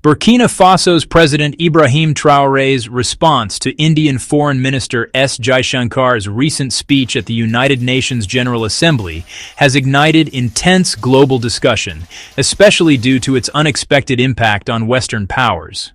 Burkina Faso's President Ibrahim Traoré's response to Indian Foreign Minister S. Jaishankar's recent speech at the United Nations General Assembly has ignited intense global discussion, especially due to its unexpected impact on Western powers.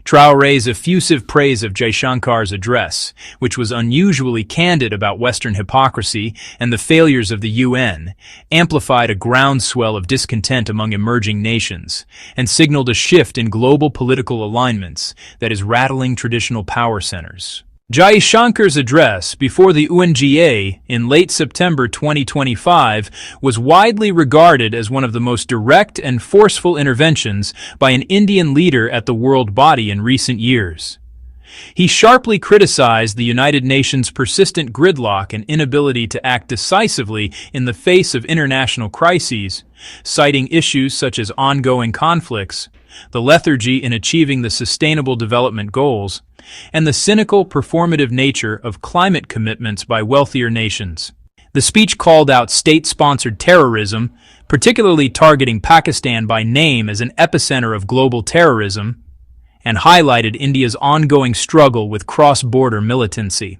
Traoré's effusive praise of Jaishankar's address, which was unusually candid about Western hypocrisy and the failures of the UN, amplified a groundswell of discontent among emerging nations and signaled a shift in global political alignments that is rattling traditional power centers. Jaishankar's address before the UNGA in late September 2025 was widely regarded as one of the most direct and forceful interventions by an Indian leader at the world body in recent years. He sharply criticized the United Nations' persistent gridlock and inability to act decisively in the face of international crises, citing issues such as ongoing conflicts, the lethargy in achieving the Sustainable Development Goals, and the cynical, performative nature of climate commitments by wealthier nations. The speech called out state-sponsored terrorism, particularly targeting Pakistan by name as an epicenter of global terrorism, and highlighted India's ongoing struggle with cross-border militancy.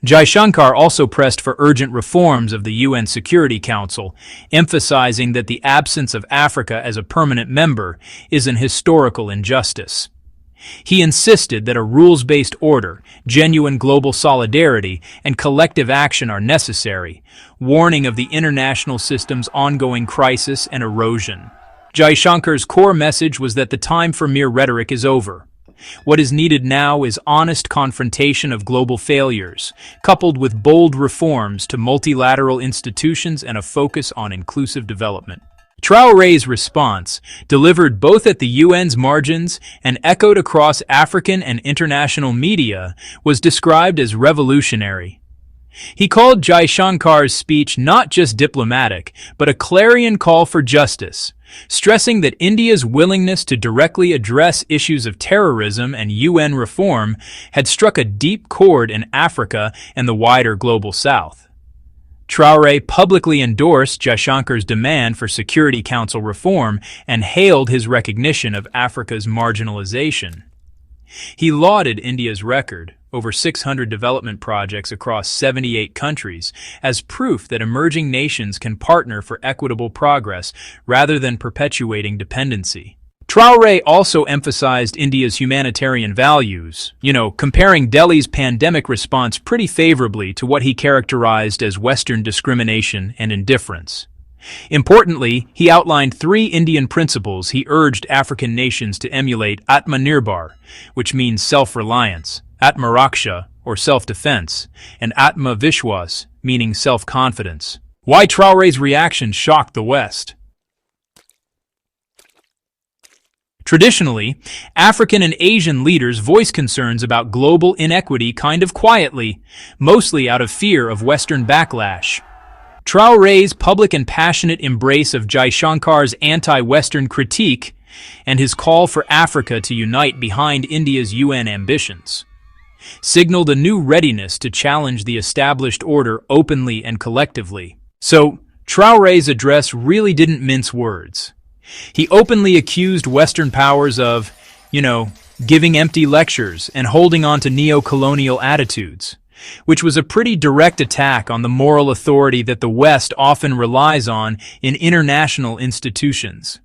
Jaishankar also pressed for urgent reforms of the UN Security Council, emphasizing that the absence of Africa as a permanent member is an historical injustice. He insisted that a rules-based order, genuine global solidarity, and collective action are necessary, warning of the international system's ongoing crisis and erosion. Jaishankar's core message was that the time for mere rhetoric is over. What is needed now is honest confrontation of global failures, coupled with bold reforms to multilateral institutions and a focus on inclusive development. Traoré's response, delivered both at the UN's margins and echoed across African and international media, was described as revolutionary. He called Jaishankar's speech not just diplomatic, but a clarion call for justice, stressing that India's willingness to directly address issues of terrorism and UN reform had struck a deep chord in Africa and the wider global South. Traoré publicly endorsed Jaishankar's demand for Security Council reform and hailed his recognition of Africa's marginalization. He lauded India's record, over 600 development projects across 78 countries, as proof that emerging nations can partner for equitable progress rather than perpetuating dependency. Traoré also emphasized India's humanitarian values, comparing Delhi's pandemic response pretty favorably to what he characterized as Western discrimination and indifference. Importantly, he outlined 3 Indian principles he urged African nations to emulate: Atmanirbhar, which means self-reliance, Atmaraksha, or self-defense, and Atma Vishwas, meaning self-confidence. Why Traoré's reaction shocked the West? Traditionally, African and Asian leaders voice concerns about global inequity kind of quietly, mostly out of fear of Western backlash. Traoré's public and passionate embrace of Jaishankar's anti-Western critique and his call for Africa to unite behind India's UN ambitions signaled a new readiness to challenge the established order openly and collectively. So, Traoré's address really didn't mince words. He openly accused Western powers of, giving empty lectures and holding on to neo-colonial attitudes, which was a pretty direct attack on the moral authority that the West often relies on in international institutions.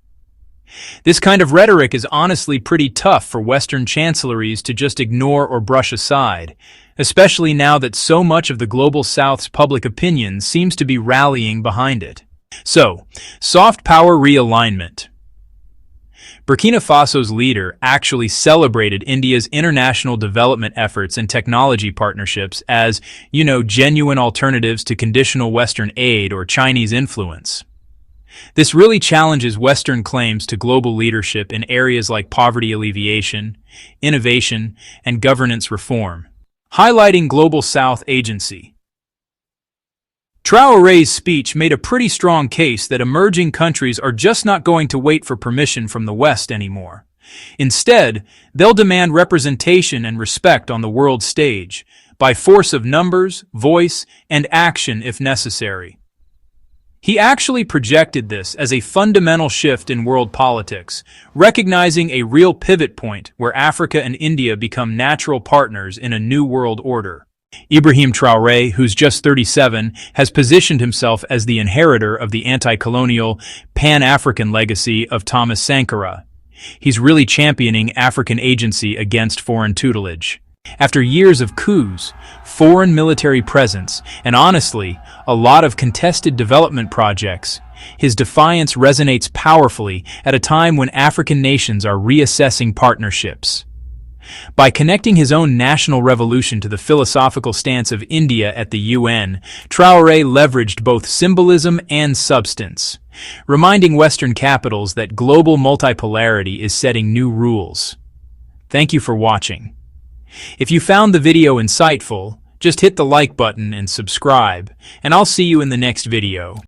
This kind of rhetoric is honestly pretty tough for Western chancelleries to just ignore or brush aside, especially now that so much of the global South's public opinion seems to be rallying behind it. So, soft power realignment. Burkina Faso's leader actually celebrated India's international development efforts and technology partnerships as, genuine alternatives to conditional Western aid or Chinese influence. This really challenges Western claims to global leadership in areas like poverty alleviation, innovation, and governance reform, highlighting Global South agency. Traoré's speech made a pretty strong case that emerging countries are just not going to wait for permission from the West anymore. Instead, they'll demand representation and respect on the world stage, by force of numbers, voice, and action if necessary. He actually projected this as a fundamental shift in world politics, recognizing a real pivot point where Africa and India become natural partners in a new world order. Ibrahim Traoré, who's just 37, has positioned himself as the inheritor of the anti-colonial, pan-African legacy of Thomas Sankara. He's really championing African agency against foreign tutelage. After years of coups, foreign military presence, and honestly, a lot of contested development projects, his defiance resonates powerfully at a time when African nations are reassessing partnerships. By connecting his own national revolution to the philosophical stance of India at the UN, Traoré leveraged both symbolism and substance, reminding Western capitals that global multipolarity is setting new rules. Thank you for watching. If you found the video insightful, just hit the like button and subscribe, and I'll see you in the next video.